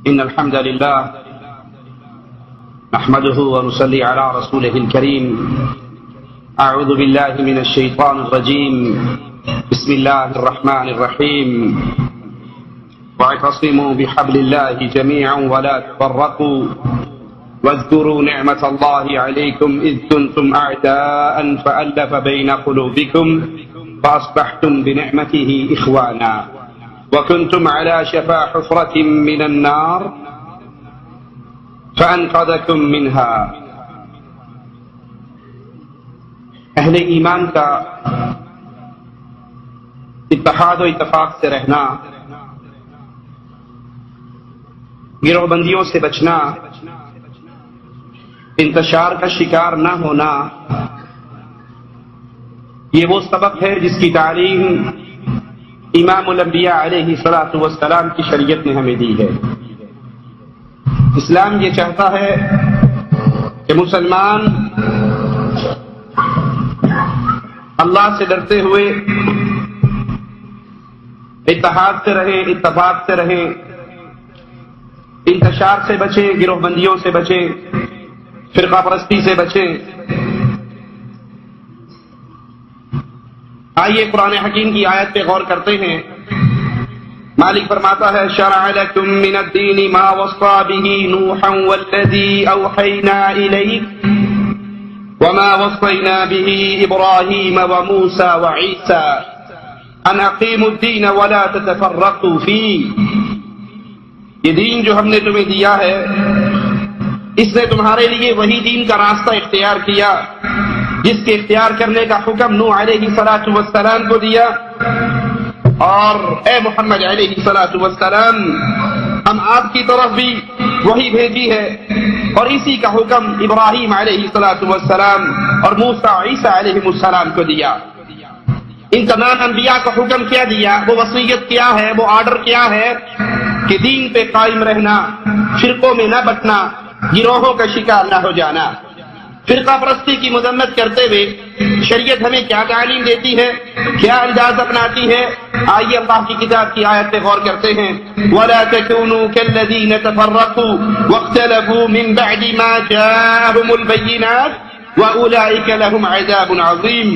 إن الحمد لله نحمده ونصلي على رسوله الكريم. أعوذ بالله من الشيطان الرجيم. بسم الله الرحمن الرحيم. واعتصموا بحبل الله جميعا ولا تفرقوا واذكروا نعمة الله عليكم إذ كنتم أعداء فألف بين قلوبكم فأصبحتم بنعمته إخوانا وكنتم على شفا حفرة من النار فأنقذكم منها. اہل ایمان کا اتحاد و اتفاق سے رہنا، گروہ بندیوں سے بچنا، انتشار کا شکار نہ ہونا، یہ وہ سبق ہے جس کی تعلیم امام الانبیاء علیہ الصلاۃ والسلام کی شریعت نے ہمیں دی ہے. اسلام یہ چاہتا ہے کہ مسلمان اللہ سے ڈرتے ہوئے اتحاد سے رہیں، اتفاق سے رہیں، انتشار سے بچیں، گروہ بندیوں سے بچیں، فرقہ پرستی سے بچیں. آئیے قرآن حکیم کی آیت پہ غور کرتے ہیں. مالک فرماتا ہے شرع لکم من الدین ما وصى به نوحا والذی اوحینا الیک وما وصینا به ابراہیم وموسى وعیسى ان اقیموا الدین ولا تتفرقوا فیہ. یہ دین جو ہم نے تمہیں دیا ہے، اس نے تمہارے لیے وہی دین کا راستہ اختیار کیا جس کے اختیار کرنے کا حکم نوح علیہ الصلاۃ والسلام کو دیا، اور اے محمد علیہ الصلاۃ والسلام ہم آپ کی طرف بھی وہی بھیجی ہے، اور اسی کا حکم ابراہیم علیہ الصلاۃ والسلام اور موسیٰ عیسیٰ علیہ السلام کو دیا. ان تمام انبیاء کو حکم کیا دیا، وہ وصیت کیا ہے، وہ آرڈر کیا ہے کہ دین پہ قائم رہنا، فرقوں میں نہ بٹنا، گروہوں کا شکار نہ ہو جانا. فرقہ پرستی کی مذمت کرتے ہوئے شریعت ہمیں کیا تعلیم دیتی ہے، کیا انداز اپناتی ہے؟ آئیے اللہ کی کتاب کی آیت پہ غور کرتے ہیں. وَلَا تَكُونُوا كَالَّذِينَ تَفَرَّقُوا وَاخْتَلَفُوا مِن بَعْدِ مَا جَاءَهُمُ الْبَيِّنَاتُ وَأُولَٰئِكَ لَهُمْ عَذَابٌ عَظِيمٌ.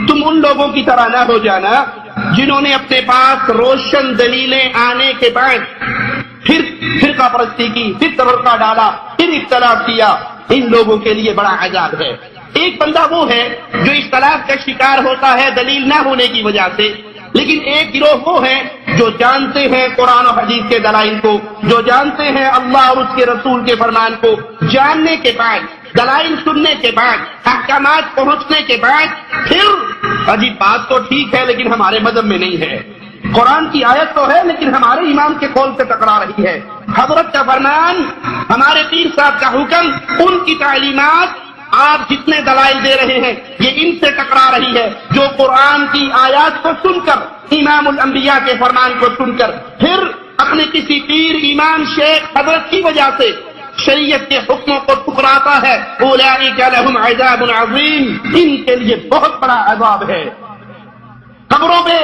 تم ان لوگوں کی طرح نہ ہو جانا جنہوں نے اپنے پاس روشن دلیلیں آنے کے بعد پھر فرقہ پرستی کی، پھر تفرقہ ڈالا، پھر اختلاف کیا. ان لوگوں کے لیے بڑا عذاب ہے. ایک بندہ وہ ہے جو اختلاف کا شکار ہوتا ہے دلیل نہ ہونے کی وجہ سے، لیکن ایک گروہ وہ ہے جو جانتے ہیں قرآن و حدیث کے دلائل کو، جو جانتے ہیں اللہ اور اس کے رسول کے فرمان کو، جاننے کے بعد، دلائل سننے کے بعد، احکامات پہنچنے کے بعد پھر عجیب بات تو ٹھیک ہے لیکن ہمارے مذہب میں نہیں ہے، قرآن کی آیت تو ہے لیکن ہمارے امام کے قول سے ٹکرا رہی ہے، حضرت کا فرمان، ہمارے پیر صاحب کا حکم، ان کی تعلیمات، آپ جتنے دلائل دے رہے ہیں یہ ان سے ٹکرا رہی ہے. جو قرآن کی آیات کو سن کر، امام الانبیاء کے فرمان کو سن کر پھر اپنے کسی پیر، امام، شیخ، حضرت کی وجہ سے شریعت کے حکموں کو ٹکراتا ہے، اولئک لہم عذاب عظیم، ان کے لیے بہت بڑا عذاب ہے. قبروں پہ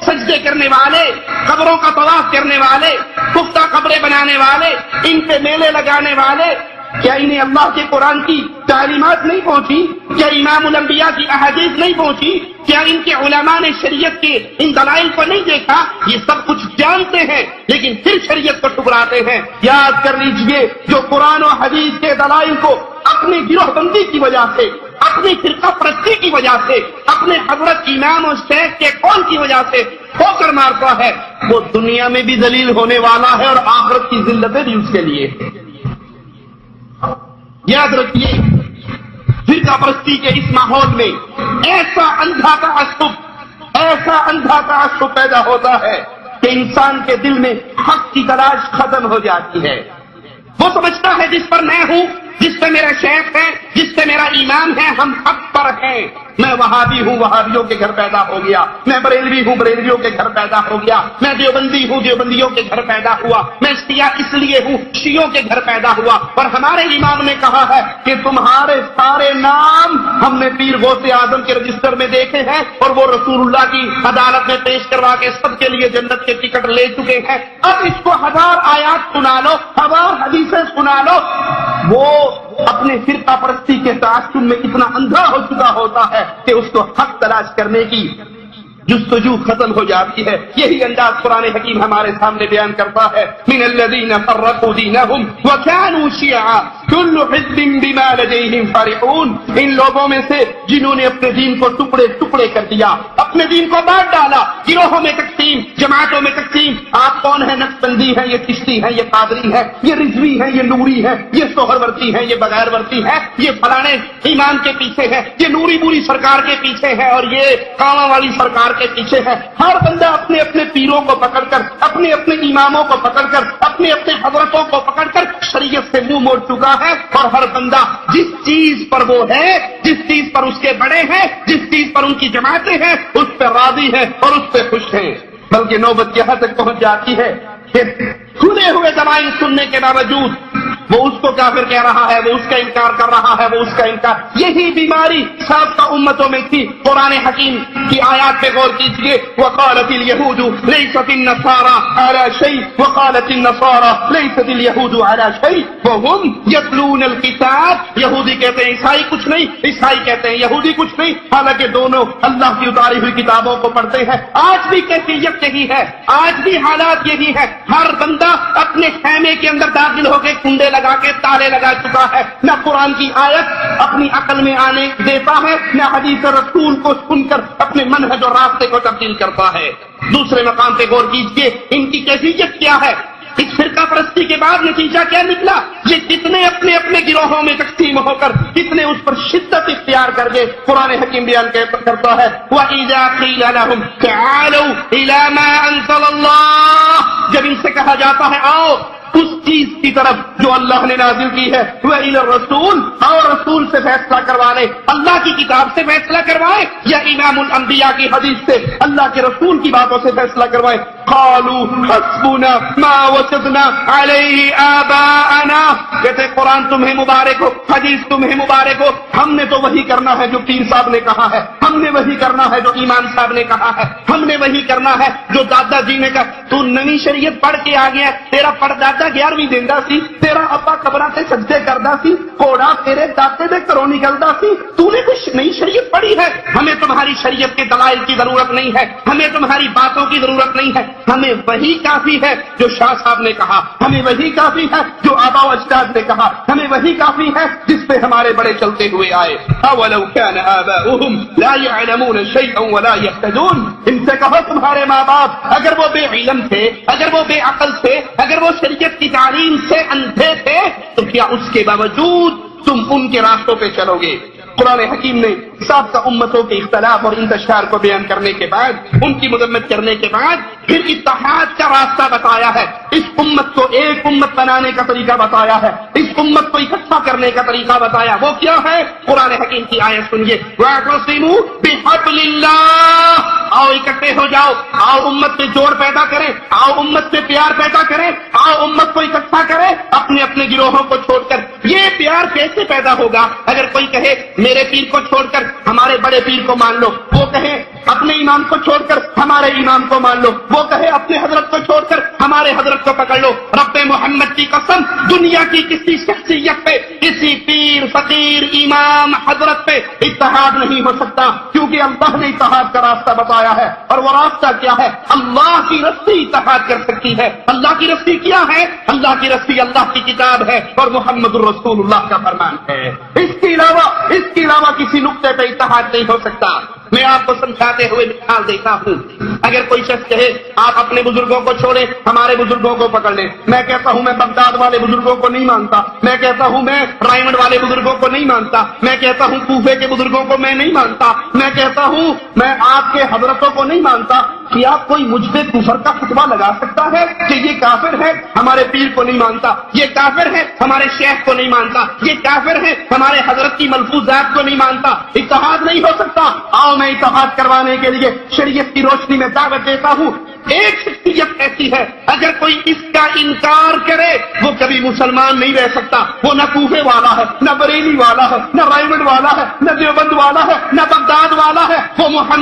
سجدے کرنے والے، قبروں کا طواف کرنے والے، پختہ قبریں بنانے والے، ان پہ میلے لگانے والے، کیا انہیں اللہ کے قرآن کی تعلیمات نہیں پہنچی؟ کیا امام الانبیاء کی احادیث نہیں پہنچی؟ کیا ان کے علماء نے شریعت کے ان دلائل کو نہیں دیکھا؟ یہ سب کچھ جانتے ہیں لیکن پھر شریعت کو ٹکراتے ہیں. یاد کر لیجئے، جو قرآن و حدیث کے دلائل کو اپنی گروہ بندی کی وجہ سے، اپنی فرقہ پرستی کی وجہ سے، اپنے حضرت امام اور شیخ کے قول کی وجہ سے ٹھوکر مارتا ہے، وہ دنیا میں بھی ذلیل ہونے والا ہے اور آخرت کی ذلتیں بھی اس کے لیے. یاد رکھیے، فرقہ پرستی کے اس ماحول میں ایسا اندھا تعصب پیدا ہوتا ہے کہ انسان کے دل میں حق کی تلاش ختم ہو جاتی ہے. وہ سمجھتا ہے جس پر میں ہوں جس سے میرا شیخ ہے، جس سے میرا امام ہے، ہم حق پر ہیں۔ میں وہابی ہوں، وہابیوں کے گھر پیدا ہو گیا، میں بریلوی ہوں، بریلویوں کے گھر پیدا ہو گیا، میں دیوبندی ہوں، دیوبندیوں کے گھر پیدا ہوا، میں شیعہ اس لیے ہوں، شیعوں کے گھر پیدا ہوا۔ اور ہمارے امام نے کہا ہے کہ تمہارے سارے نام ہم نے پیر غوث اعظم کے رجسٹر میں دیکھے ہیں اور وہ رسول اللہ کی عدالت میں پیش کروا کے سب کے لیے جنت کے ٹکٹ لے چکے ہیں۔ اب اس کو 1000 آیات سنا لو، 1000 حدیثیں سنا لو، وہ اپنے فرقہ پرستی کے تعصب میں اتنا اندھا ہو چکا ہوتا ہے کہ اس کو حق تلاش کرنے کی جستجو ختم ہو جاتی ہے۔ یہی انداز قرآن حکیم ہمارے سامنے بیان کرتا ہے، من الذین فرقوا دینہم وکانوا شیعا کل حزب بما لدیہم فرحون۔ ان لوگوں میں سے جنہوں نے اپنے دین کو ٹکڑے ٹکڑے کر دیا، اپنے دین کو بانٹ ڈالا، گروہوں میں تقسیم، جماعتوں میں تقسیم۔ آپ کون ہیں؟ نقشبندی ہیں، یہ چشتی ہیں، یہ قادری ہیں، یہ رضوی ہیں، یہ نوری ہیں، یہ سہرورتی ہیں، یہ بغیر ورتی ہیں، یہ فلانے ایمان کے پیچھے ہے، یہ نوری بوری سرکار کے پیچھے ہے، اور یہ کاواں والی سرکار کے پیچھے ہے۔ ہر بندہ اپنے اپنے پیروں کو پکڑ کر، اپنے اپنے اماموں کو پکڑ کر، اپنے اپنے حضرتوں کو پکڑ کر شریعت سے منہ موڑ چکا ہے، اور ہر بندہ جس چیز پر وہ ہے، جس چیز پر اس کے بڑے ہیں، جس چیز پر ان کی جماعتیں ہیں، اس پہ راضی ہے اور اس پہ خوش ہیں۔ بلکہ نوبت یہاں تک پہنچ جاتی ہے کہ کھلے ہوئے دلائل سننے کے باوجود وہ اس کو کافر کہہ رہا ہے، وہ اس کا انکار کر رہا ہے، وہ اس کا انکار۔ یہی بیماری سابقہ امتوں میں تھی۔ قرآن حکیم کی آیات پہ غور کیجیے، وقالت الیہود لیست النصارى على شیء وقالت النصارى لیست الیہود على شیء وهم یتلون الکتاب۔ یہودی کہتے ہیں عیسائی کچھ نہیں، عیسائی کہتے ہیں یہودی کچھ نہیں، حالانکہ دونوں اللہ کی اتاری ہوئی کتابوں کو پڑھتے ہیں۔ آج بھی کیفیت یہی ہے، آج بھی حالات یہی ہے۔ ہر بندہ اپنے خیمے کے اندر داخل ہو کے کنڈے لگا کے تالے لگا چکا ہے، نہ قرآن کی آیت اپنی عقل میں آنے دیتا ہے، نہ حدیث رسول کو سن کر اپنے منہج اور راستے کو تبدیل کرتا ہے۔ دوسرے مقام پہ غور کیجیے، ان کی کیفیت کیا ہے۔ اس فرقہ پرستی کے بعد نتیجہ کیا نکلا؟ یہ کتنے اپنے اپنے گروہوں میں تقسیم ہو کر کتنے اس پر شدت اختیار کر گئے۔ قرآن حکیم بیان کرتا ہے، وَإِذَا قِيلَ لَهُمْ تَعَالَوْا إِلَى مَا أَنزَلَ اللَّهُ، جب ان سے کہا جاتا ہے آؤ اس چیز کی طرف جو اللہ نے نازل کی ہے، وَإِلَى الرَّسُولِ، اور رسول سے فیصلہ کروا لیں، اللہ کی کتاب سے فیصلہ کروائے، یا امام الانبیاء کی حدیث سے، اللہ کے رسول کی باتوں سے فیصلہ کروائے۔ قالوا حسبنا ما وجدنا علیہ آباءنا، کہتے قرآن تمہیں مبارک ہو، حدیث تمہیں مبارک ہو، ہم نے تو وہی کرنا ہے جو پیر صاحب نے کہا ہے، ہم نے وہی کرنا ہے جو امام صاحب نے کہا ہے، ہم نے وہی کرنا ہے جو دادا جی نے کہا۔ تو نئی شریعت پڑھ کے آ گیا، تیرا پردادا 11ویں دیندا سی، تیرا ابا قبراں تے سجدے کردا سی، گھوڑا تیرے دادے دے گھروں نکلدا سی، تو نے کچھ نئی شریعت پڑھی ہے؟ ہمیں تمہاری شریعت کے دلائل کی ضرورت نہیں ہے، ہمیں تمہاری باتوں کی ضرورت نہیں ہے، ہمیں وہی کافی ہے جو شاہ صاحب نے کہا، ہمیں وہی کافی ہے جو آبا و اجداد نے کہا، ہمیں وہی کافی ہے جس پہ ہمارے بڑے چلتے ہوئے آئے۔ اولو کان آباؤہم لا يعلمون شیئا ولا يهتدون، ان سے کہو تمہارے ماں باپ اگر وہ بے علم تھے، اگر وہ بے عقل تھے، اگر وہ شریعت کی تعلیم سے اندھے تھے، تو کیا اس کے باوجود تم ان کے راستوں پہ چلو گے؟ قرآن حکیم نے سابقہ امتوں کے اختلاف اور انتشار کو بیان کرنے کے بعد، ان کی مذمت کرنے کے بعد، پھر اتحاد کا راستہ بتایا ہے، اس امت کو ایک امت بنانے کا طریقہ بتایا ہے، اس امت کو اکٹھا کرنے کا طریقہ بتایا۔ وہ کیا ہے؟ قرآن حکیم کی آیت سنیے، وَاعْتَصِمُوا بِحَبْلِ اللَّهِ، آؤ اکٹھے ہو جاؤ، آؤ امت میں جوڑ پیدا کریں، آؤ امت میں پیار پیدا کریں، آؤ امت کو اکٹھا کریں اپنے اپنے گروہوں کو چھوڑ کر۔ یہ پیار کیسے پیدا ہوگا؟ اگر کوئی کہے میرے پیر کو چھوڑ کر ہمارے بڑے پیر کو مان لو، وہ کہے اپنے امام کو چھوڑ کر ہمارے امام کو مان لو، وہ کہے اپنے حضرت کو چھوڑ کر ہمارے حضرت کو پکڑ لو، رب محمد کی قسم دنیا کی کسی شخصیت پہ، کسی پیر فقیر امام حضرت پہ اتحاد نہیں ہو سکتا، کیونکہ اللہ نے اتحاد کا راستہ بتایا ہے، اور وہ راستہ کیا ہے؟ اللہ کی رسی اتحاد کر سکتی ہے۔ اللہ کی رسی کیا ہے؟ اللہ کی رسی اللہ کی کتاب ہے اور محمد الرسول اللہ کا فرمان ہے۔ اس کے علاوہ کسی نقطے پہ اتحاد نہیں ہو سکتا۔ میں آپ کو سمجھاتے ہوئے مثال دیتا ہوں، اگر کوئی شخص کہے آپ اپنے بزرگوں کو چھوڑیں، ہمارے بزرگوں کو پکڑ لیں۔ میں کہتا ہوں میں بغداد والے بزرگوں کو نہیں مانتا، میں کہتا ہوں میں رائمنڈ والے بزرگوں کو نہیں مانتا، میں کہتا ہوں کوفے کے بزرگوں کو میں نہیں مانتا، میں کہتا ہوں میں آپ کے حضرتوں کو نہیں مانتا۔ کیا کوئی مجھ پہ کفر کا فتویٰ لگا سکتا ہے کہ یہ کافر ہے، ہمارے پیر کو نہیں مانتا، یہ کافر ہے، ہمارے شیخ کو نہیں مانتا، یہ کافر ہے، ہمارے حضرت کی ملفوظات کو نہیں مانتا؟ اتحاد نہیں ہو سکتا۔ آؤ میں اتحاد کروانے کے لیے شریعت کی روشنی میں دعوت دیتا ہوں۔ ایک شخصیت ایسی ہے اگر کوئی اس کا انکار کرے وہ کبھی مسلمان نہیں رہ سکتا۔ وہ نہ کوفے والا ہے، نہ بریلی والا ہے، نہ رائمنڈ والا ہے، نہ دیوبند والا ہے، نہ بغداد والا ہے، وہ محمد